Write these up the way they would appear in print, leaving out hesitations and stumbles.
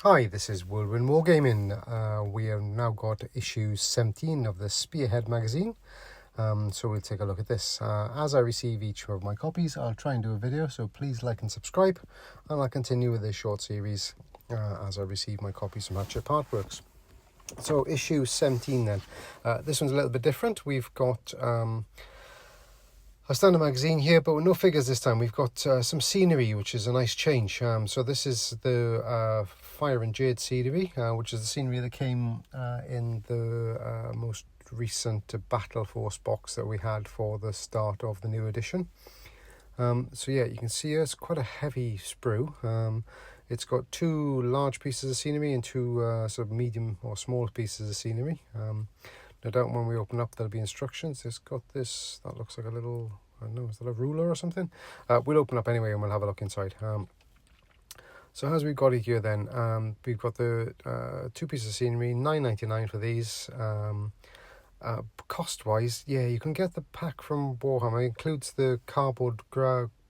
Hi, this is Whirlwind Wargaming. We have now got issue 17 of the Spearhead magazine. So we'll take a look at this. As I receive each of my copies, I'll try and do a video, so please like and subscribe, and I'll continue with this short series as I receive my copies from Hatchet Partworks. So issue 17 then. This one's a little bit different. We've got a standard magazine here, but with no figures this time. We've got some scenery, which is a nice change. So this is the Fire Jade scenery, which is the scenery that came in the most recent Battle Force box that we had for the start of the new edition. So yeah, you can see it's quite a heavy sprue. It's got two large pieces of scenery and two sort of medium or small pieces of scenery. No doubt when we open up there'll be instructions. It's got this, that looks like a little, I don't know, is that a ruler or something? We'll open up anyway and we'll have a look inside. So as we've got it here then, we've got the two pieces of scenery, $9.99 for these. Cost-wise, yeah, you can get the pack from Warhammer. It includes the cardboard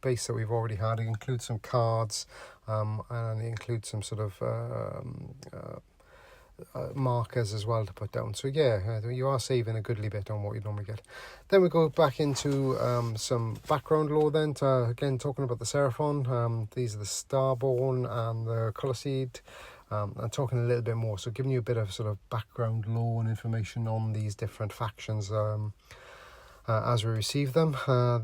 base that we've already had. It includes some cards, and it includes some sort of markers as well to put down. So yeah, you are saving a goodly bit on what you normally get. Then we go back into some background lore then, again talking about the Seraphon. These are the Starborn and the Colour Seed, and talking a little bit more, so giving you a bit of sort of background lore and information on these different factions as we receive them.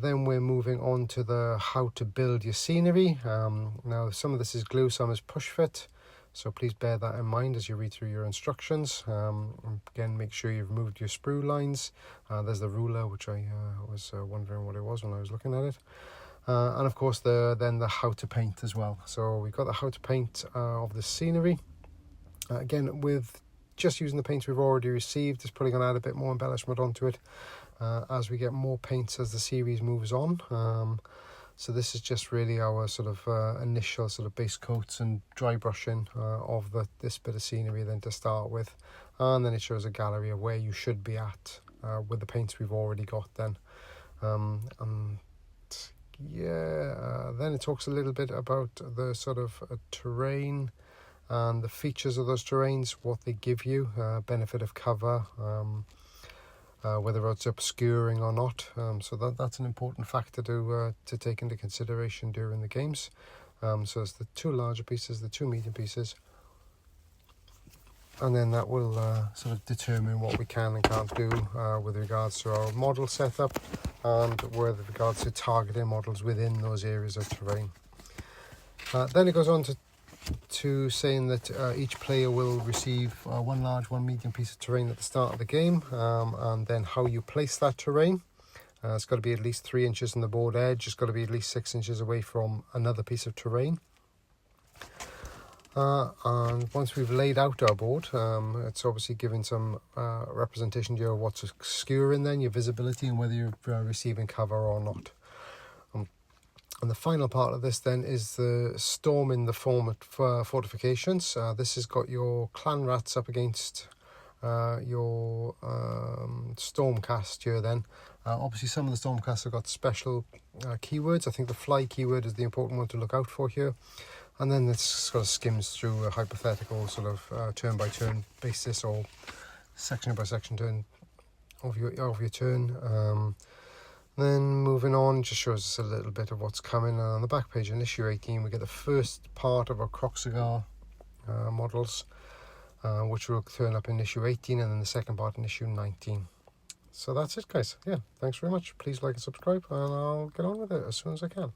Then we're moving on to the how to build your scenery. Now some of this is glue, some is push fit, so please bear that in mind as you read through your instructions. Again, make sure you've removed your sprue lines. There's the ruler, which I was wondering what it was when I was looking at it. And of course then the how to paint as well. So we've got the how to paint of the scenery. Again, with just using the paints we've already received, it's probably going to add a bit more embellishment onto it as we get more paints as the series moves on. So this is just really our sort of initial sort of base coats and dry brushing of this bit of scenery then to start with. And then it shows a gallery of where you should be at with the paints we've already got then. Then it talks a little bit about the sort of terrain and the features of those terrains, what they give you, benefit of cover, whether it's obscuring or not. So that's an important factor to take into consideration during the games. So it's the two larger pieces, the two medium pieces, and then that will sort of determine what we can and can't do with regards to our model setup and with regards to targeting models within those areas of terrain. Then it goes on to saying that each player will receive one large, one medium piece of terrain at the start of the game, and then how you place that terrain. It's got to be at least 3 inches from the board edge. It's got to be at least 6 inches away from another piece of terrain. And once we've laid out our board, it's obviously giving some representation to what's obscuring then, your visibility, and whether you're receiving cover or not. And the final part of this then is the storming the fortifications. This has got your clan rats up against your stormcast here then. Obviously some of the stormcasts have got special keywords. I think the fly keyword is the important one to look out for here. And then it's sort of skims through a hypothetical sort of turn by turn basis or section by section turn of your turn. Then moving on, just shows us a little bit of what's coming. And on the back page in issue 18, we get the first part of our Croxigar models, which will turn up in issue 18, and then the second part in issue 19. So that's it, guys. Yeah, thanks very much. Please like and subscribe, and I'll get on with it as soon as I can.